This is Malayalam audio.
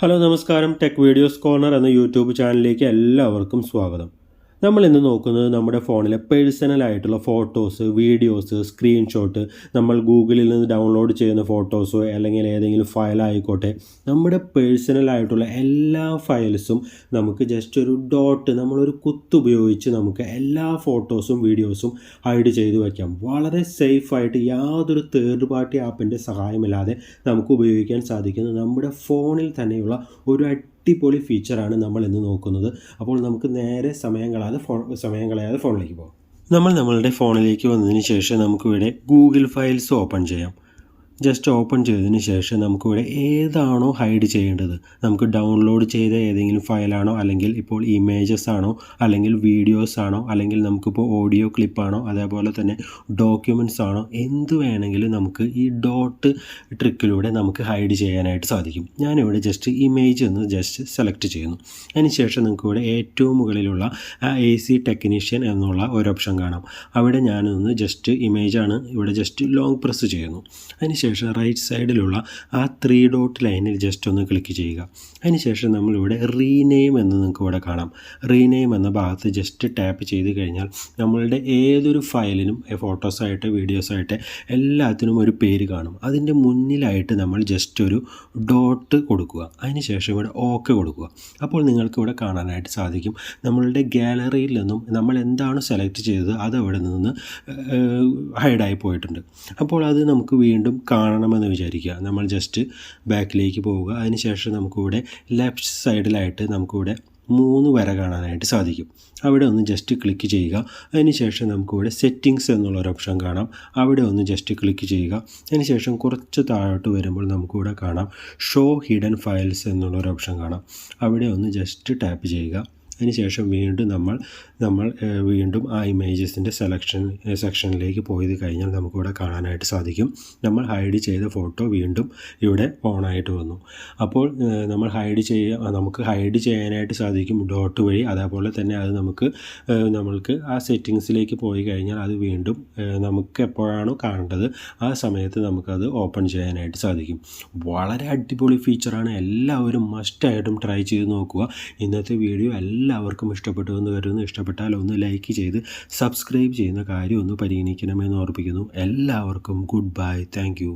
ഹലോ നമസ്കാരം. ടെക് വീഡിയോസ് കോർണർ എന്ന യൂട്യൂബ് ചാനലിലേക്ക് എല്ലാവർക്കും സ്വാഗതം. നമ്മൾ ഇന്ന് നോക്കുന്നത് നമ്മുടെ ഫോണിലെ പേഴ്സണലായിട്ടുള്ള ഫോട്ടോസ്, വീഡിയോസ്, സ്ക്രീൻഷോട്ട്, നമ്മൾ ഗൂഗിളിൽ നിന്ന് ഡൗൺലോഡ് ചെയ്യുന്ന ഫോട്ടോസോ അല്ലെങ്കിൽ ഏതെങ്കിലും ഫയലായിക്കോട്ടെ, നമ്മുടെ പേഴ്സണലായിട്ടുള്ള എല്ലാ ഫയൽസും നമുക്ക് ജസ്റ്റ് ഒരു ഡോട്ട്, നമ്മളൊരു കുത്തുപയോഗിച്ച് നമുക്ക് എല്ലാ ഫോട്ടോസും വീഡിയോസും ഹൈഡ് ചെയ്ത് വയ്ക്കാം. വളരെ സേഫായിട്ട് യാതൊരു തേർഡ് പാർട്ടി ആപ്പിൻ്റെ സഹായമില്ലാതെ നമുക്ക് ഉപയോഗിക്കാൻ സാധിക്കുന്ന നമ്മുടെ ഫോണിൽ തന്നെയുള്ള ഒരു അടിപൊളി ഫീച്ചറാണ് നമ്മൾ ഇന്ന് നോക്കുന്നത്. അപ്പോൾ നമുക്ക് നേരെ സമയം കളയാതെ ഫോണിലേക്ക് പോകാം. നമ്മളുടെ ഫോണിലേക്ക് വന്നതിന് ശേഷം നമുക്കിവിടെ ഗൂഗിൾ ഫയൽസ് ഓപ്പൺ ചെയ്യാം. ജസ്റ്റ് ഓപ്പൺ ചെയ്തതിന് ശേഷം നമുക്കിവിടെ ഏതാണോ ഹൈഡ് ചെയ്യേണ്ടത്, നമുക്ക് ഡൗൺലോഡ് ചെയ്ത ഏതെങ്കിലും ഫയലാണോ, അല്ലെങ്കിൽ ഇപ്പോൾ ഇമേജസ് ആണോ, അല്ലെങ്കിൽ വീഡിയോസ് ആണോ, അല്ലെങ്കിൽ നമുക്കിപ്പോൾ ഓഡിയോ ക്ലിപ്പാണോ, അതേപോലെ തന്നെ ഡോക്യുമെൻറ്റ്സ് ആണോ, എന്ത് വേണമെങ്കിലും നമുക്ക് ഈ ഡോട്ട് ട്രിക്കിലൂടെ നമുക്ക് ഹൈഡ് ചെയ്യാനായിട്ട് സാധിക്കും. ഞാനിവിടെ ജസ്റ്റ് ഇമേജ് എന്ന് ജസ്റ്റ് സെലക്ട് ചെയ്യുന്നു. അതിനുശേഷം നമുക്കിവിടെ ഏറ്റവും മുകളിലുള്ള AC ടെക്നീഷ്യൻ എന്നുള്ള ഒരു ഓപ്ഷൻ കാണാം. അവിടെ ഞാനൊന്ന് ജസ്റ്റ് ഇമേജാണ്, ഇവിടെ ജസ്റ്റ് ലോങ് പ്രസ് ചെയ്യുന്നു. അതിനുശേഷം റൈറ്റ് സൈഡിലുള്ള ആ 3 ഡോട്ട് ലൈനിൽ ജസ്റ്റ് ഒന്ന് ക്ലിക്ക് ചെയ്യുക. അതിനുശേഷം നമ്മളിവിടെ റീനെയിം എന്ന് നിങ്ങൾക്ക് ഇവിടെ കാണാം. റീനെയിം എന്ന ഭാഗത്ത് ജസ്റ്റ് ടാപ്പ് ചെയ്ത് കഴിഞ്ഞാൽ നമ്മളുടെ ഏതൊരു ഫയലിനും, ഫോട്ടോസായിട്ട് വീഡിയോസായിട്ട് എല്ലാത്തിനും ഒരു പേര് കാണും. അതിൻ്റെ മുന്നിലായിട്ട് നമ്മൾ ജസ്റ്റ് ഒരു ഡോട്ട് കൊടുക്കുക. അതിനുശേഷം ഇവിടെ ഓക്കെ കൊടുക്കുക. അപ്പോൾ നിങ്ങൾക്ക് ഇവിടെ കാണാനായിട്ട് സാധിക്കും നമ്മളുടെ ഗാലറിയിൽ നിന്നും നമ്മൾ എന്താണ് സെലക്ട് ചെയ്തത് അത് അവിടെ നിന്ന് ഹൈഡായി പോയിട്ടുണ്ട്. അപ്പോൾ അത് നമുക്ക് വീണ്ടും കാണണമെന്ന് വിചാരിക്കുക. നമ്മൾ ജസ്റ്റ് ബാക്കിലേക്ക് പോവുക. അതിനുശേഷം നമുക്കിവിടെ ലെഫ്റ്റ് സൈഡിലായിട്ട് നമുക്കിവിടെ 3 വര കാണാനായിട്ട് സാധിക്കും. അവിടെ ഒന്ന് ജസ്റ്റ് ക്ലിക്ക് ചെയ്യുക. അതിനുശേഷം നമുക്കിവിടെ സെറ്റിങ്സ് എന്നുള്ളൊരു ഓപ്ഷൻ കാണാം. അവിടെ ഒന്ന് ജസ്റ്റ് ക്ലിക്ക് ചെയ്യുക. അതിനുശേഷം കുറച്ച് താഴോട്ട് വരുമ്പോൾ നമുക്കിവിടെ കാണാം ഷോ ഹിഡൻ ഫയൽസ് എന്നുള്ളൊരു ഓപ്ഷൻ കാണാം. അവിടെ ഒന്ന് ജസ്റ്റ് ടാപ്പ് ചെയ്യുക. അതിനുശേഷം വീണ്ടും നമ്മൾ വീണ്ടും ആ ഇമേജസിൻ്റെ സെക്ഷനിലേക്ക് പോയത് കഴിഞ്ഞാൽ നമുക്കിവിടെ കാണാനായിട്ട് സാധിക്കും നമ്മൾ ഹൈഡ് ചെയ്ത ഫോട്ടോ വീണ്ടും ഇവിടെ ഓണായിട്ട് വന്നു. അപ്പോൾ നമുക്ക് ഹൈഡ് ചെയ്യാനായിട്ട് സാധിക്കും ഡോട്ട് വഴി. അതേപോലെ തന്നെ അത് നമ്മൾക്ക് ആ സെറ്റിങ്സിലേക്ക് പോയി കഴിഞ്ഞാൽ അത് വീണ്ടും നമുക്ക് എപ്പോഴാണോ കാണേണ്ടത് ആ സമയത്ത് നമുക്കത് ഓപ്പൺ ചെയ്യാനായിട്ട് സാധിക്കും. വളരെ അടിപൊളി ഫീച്ചറാണ്. എല്ലാവരും മസ്റ്റായിട്ടും ട്രൈ ചെയ്ത് നോക്കുക. ഇന്നത്തെ വീഡിയോ എല്ലാവർക്കും ഇഷ്ടപ്പെട്ടു എന്ന് കരുതുന്നു. ഇഷ്ടപ്പെട്ടാൽ ഒന്ന് ലൈക്ക് ചെയ്ത് സബ്സ്ക്രൈബ് ചെയ്യുന്ന കാര്യം ഒന്ന് പരിഗണിക്കണമെന്ന് ഓർപ്പിക്കുന്നു. എല്ലാവർക്കും ഗുഡ് ബൈ. Thank you.